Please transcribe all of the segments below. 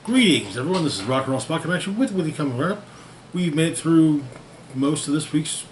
Greetings, everyone. This is Rock and Roll Spot Connection with Willie coming right up. We've made it through most of this week's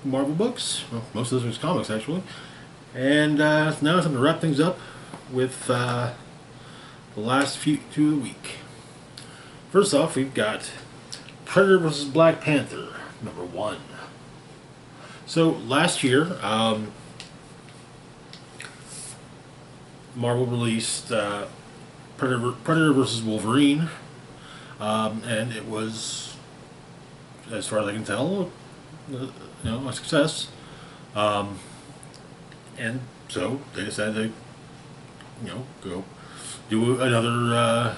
Marvel books. Well, most of this week's comics, actually. And now it's time to wrap things up with the last few two of the week. First off, we've got Predator vs. Black Panther, #1. So last year, Marvel released Predator vs. Wolverine, and it was, as far as I can tell, a success. And so they decided to, go do another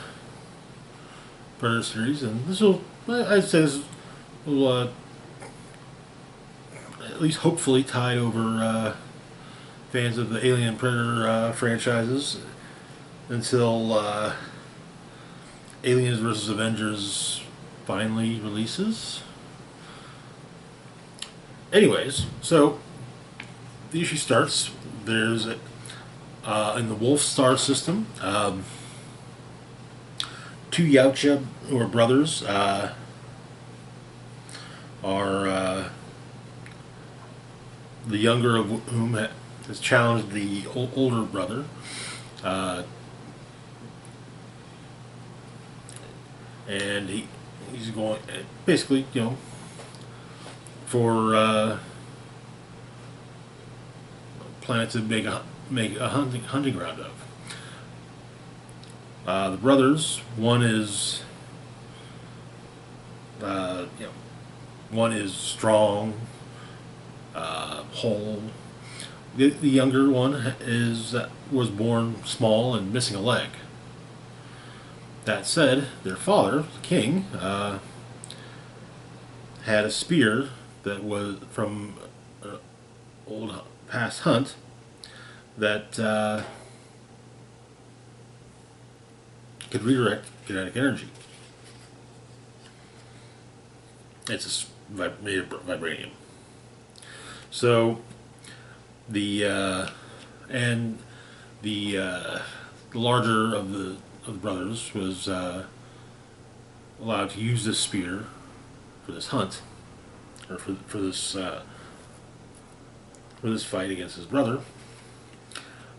Predator series, and this will, I'd say, this will at least hopefully tide over fans of the Alien and Predator franchises until Aliens vs. Avengers finally releases. Anyways, so the issue starts. There's in the Wolf Star system, two Yautja, who are brothers, are the younger of whom has challenged the older brother. And he's going basically, for planet to make a hunting ground of. The brothers, one is strong, whole. The younger one was born small and missing a leg. That said, their father, the king, had a spear that was from an old past hunt that could redirect kinetic energy. It's made of vibranium. So the larger of the brothers was allowed to use this spear for this hunt, or for this fight against his brother.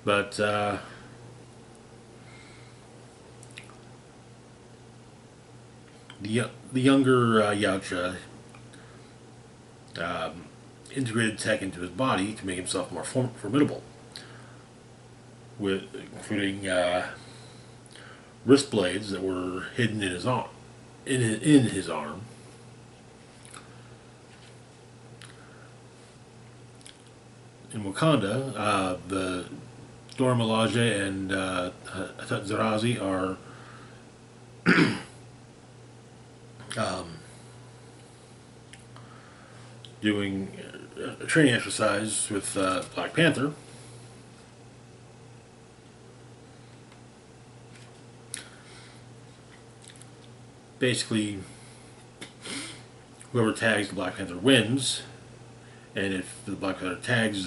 But the younger Yautja integrated tech into his body to make himself more formidable, including wrist blades that were hidden in his arm. In his arm. In Wakanda, the Dora Milaje and Hatat Zarazi are doing a training exercise with Black Panther. Basically, whoever tags the Black Panther wins, and if the Black Panther tags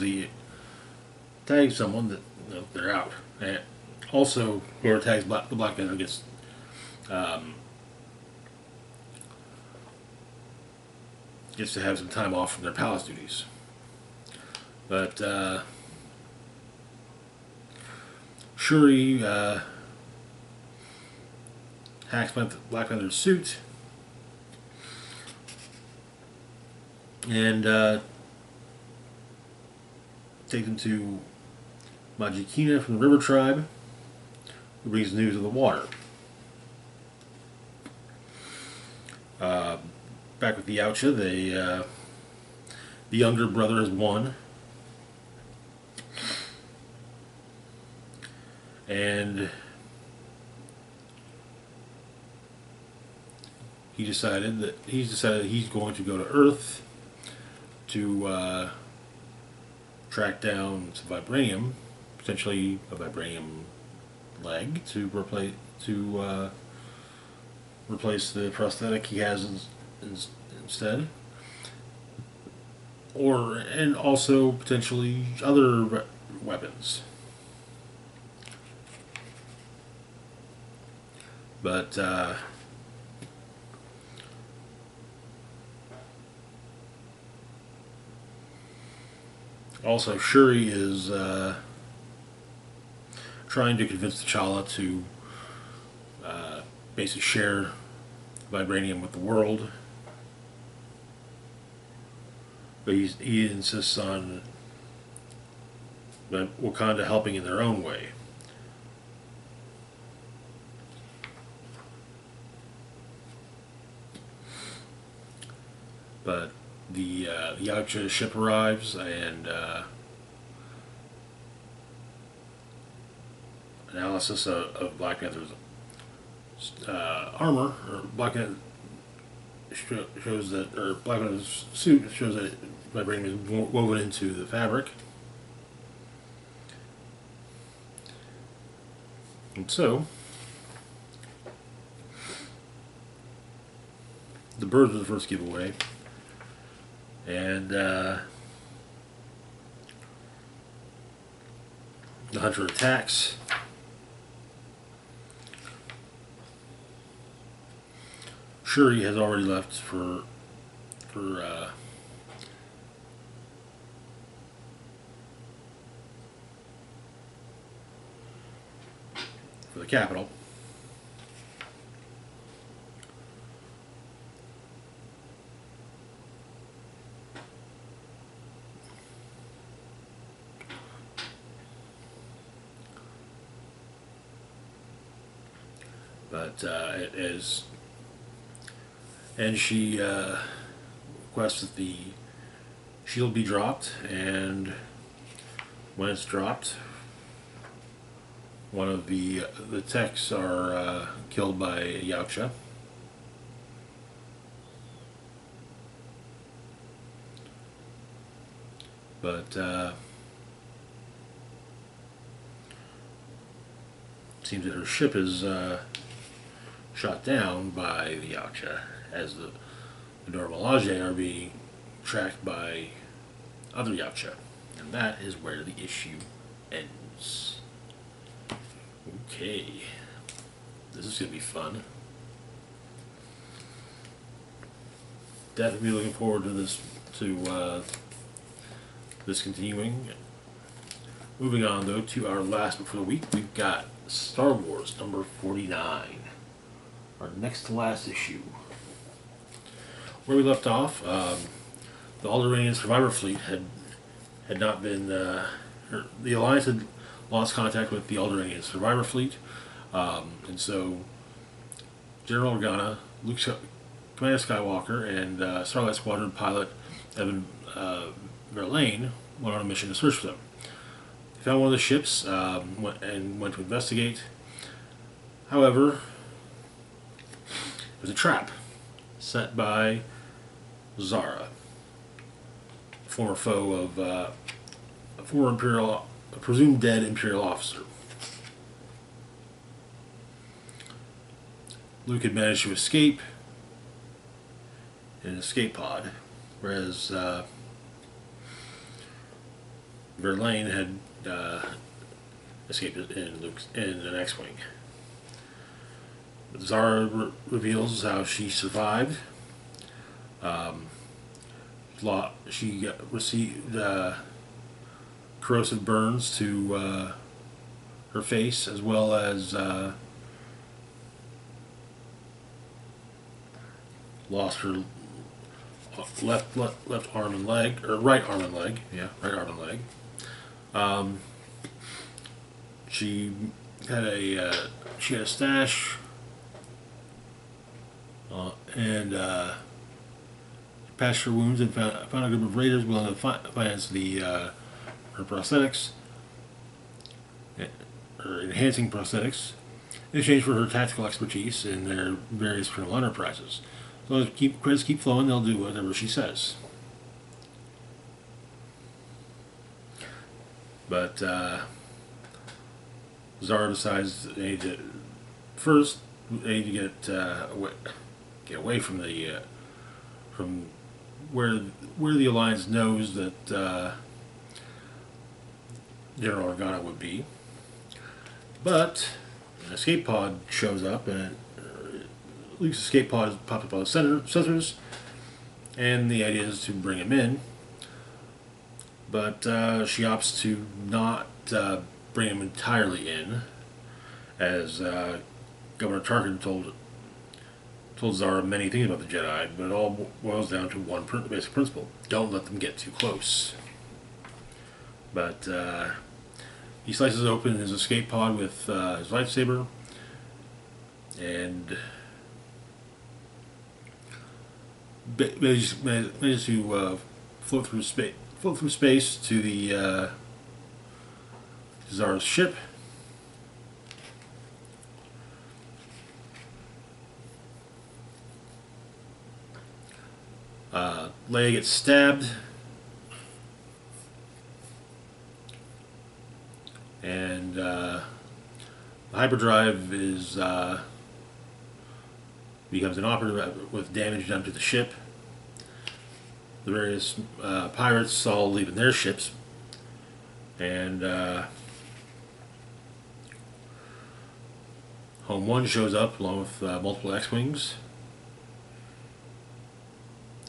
someone, that they're out. And also, whoever tags the Black Panther gets to have some time off from their palace duties. But Shuri hacks Black Panther's suit and take them to Majikina from the River Tribe, who brings news of the water. Back with the Yautja, the younger brother has won, and he's decided that he's going to go to Earth to track down some vibranium, potentially a vibranium leg, to replace the prosthetic he has instead, and also potentially other weapons. But also, Shuri is trying to convince T'Challa to basically share vibranium with the world, but he insists on Wakanda helping in their own way. But the Yautja ship arrives, and analysis of Black Panther's armor, or Black Panther shows that, or Black Panther's suit shows that vibranium is woven into the fabric. And so, the birds were the first giveaway, and the hunter attacks. Shuri has already left for the capital. But it is, and she requests that the shield be dropped, and when it's dropped, one of the techs are killed by Yautja. But seems that her ship is shot down by the Yautja, as the Dora Milaje are being tracked by other Yautja. And that is where the issue ends. Okay. This is going to be fun. Definitely looking forward to this, this continuing. Moving on, though, to our last book for the week, we've got Star Wars number 49. Our next to last issue. Where we left off, the Alderaanian survivor fleet had not been, the Alliance had lost contact with the Alderaanian survivor fleet, and so General Organa, Commander Skywalker, and Starlight Squadron pilot Evan Verlaine went on a mission to search for them. They found one of the ships went to investigate. However, it was a trap set by Zara, a former foe of a presumed dead Imperial officer. Luke had managed to escape in an escape pod, whereas Verlaine had escaped in an X-wing. But Zara reveals how she survived. She received corrosive burns to her face, as well as lost her left arm and leg, or right arm and leg. Yeah, right arm and leg. She had a stash, and patched her wounds and found a group of raiders willing to finance her prosthetics, or enhancing prosthetics, in exchange for her tactical expertise in their various criminal enterprises. So as credits keep flowing, they'll do whatever she says. But Zara decides they need to get away from the from where the Alliance knows that General Organa would be. But an escape pod shows up, and Luke's escape pod has popped up on the sensors, and the idea is to bring him in. But she opts to not bring him entirely in, as Governor Tarkin told Zara many things about the Jedi, but it all boils down to one basic principle: don't let them get too close. But he slices open his escape pod with his lightsaber, and manages to float through space to the Zara's ship. Leia gets stabbed, and the hyperdrive becomes inoperable with damage done to the ship. The various pirates all leaving their ships, and Home 1 shows up along with multiple X-Wings.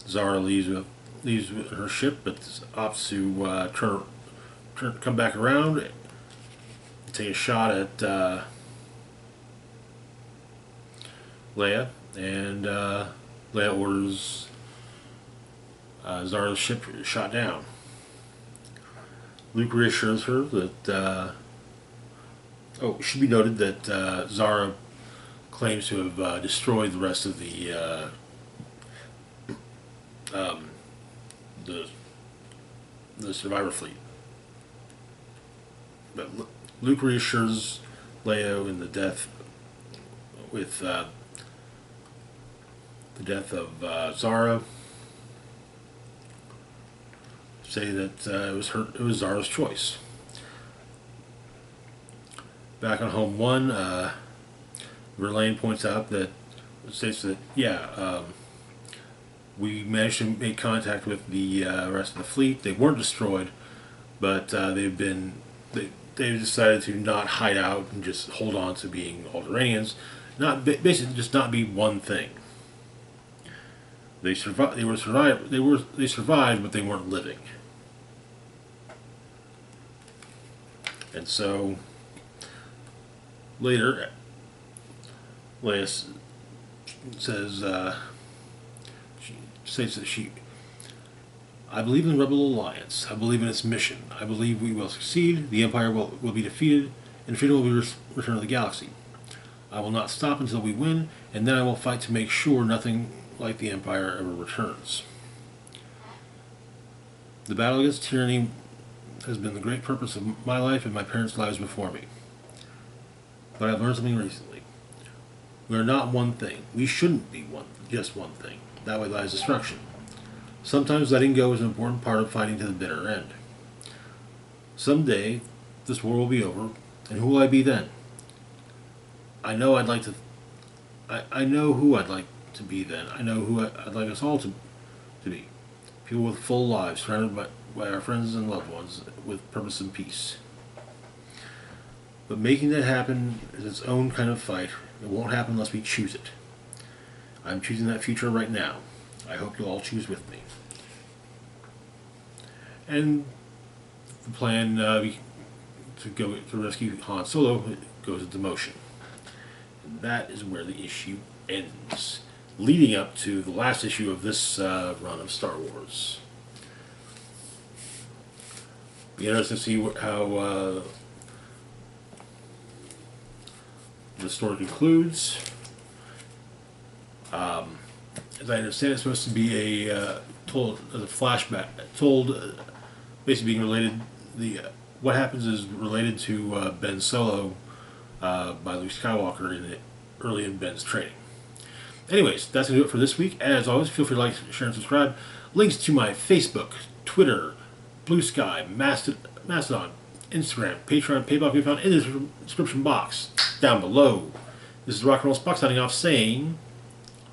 Zara leaves with her ship, but opts to come back around and take a shot at Leia, and Leia orders Zara's ship shot down. Luke reassures her that it should be noted that Zara claims to have destroyed the rest of the survivor fleet. But Luke reassures Leia in the death of Zara, say that it was Zara's choice. Back on Home 1, Verlaine points out that states that we managed to make contact with the rest of the fleet. They weren't destroyed, but they've decided to not hide out and just hold on to being Alderaanians, basically just not be one thing. They survived. They survived, but they weren't living. And so later, Leia says, she states that I believe in the Rebel Alliance. I believe in its mission. I believe we will succeed. The Empire will be defeated, and freedom will be returned to the galaxy. I will not stop until we win, and then I will fight to make sure nothing like the Empire ever returns. The battle against tyranny has been the great purpose of my life and my parents' lives before me. But I've learned something recently. We are not one thing. We shouldn't be just one thing. That way lies destruction. Sometimes letting go is an important part of fighting to the bitter end. Someday, this war will be over, and who will I be then? I know who I'd like to be then. I know who I'd like us all to be. People with full lives, surrounded by our friends and loved ones, with purpose and peace. But making that happen is its own kind of fight. It won't happen unless we choose it. I'm choosing that future right now. I hope you'll all choose with me. And the plan to go to rescue Han Solo goes into motion. And that is where the issue ends, leading up to the last issue of this run of Star Wars. Be interesting to see how the story concludes. As I understand, it's supposed to be told as a flashback, basically being related. What happens is related to Ben Solo by Luke Skywalker early in Ben's training. Anyways, that's going to do it for this week. As always, feel free to like, share, and subscribe. Links to my Facebook, Twitter, Blue Sky, Mastodon, Instagram, Patreon, PayPal can be found in the description box down below. This is Rock and Roll Spock signing off saying,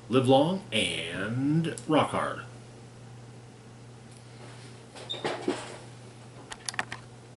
live long and rock hard.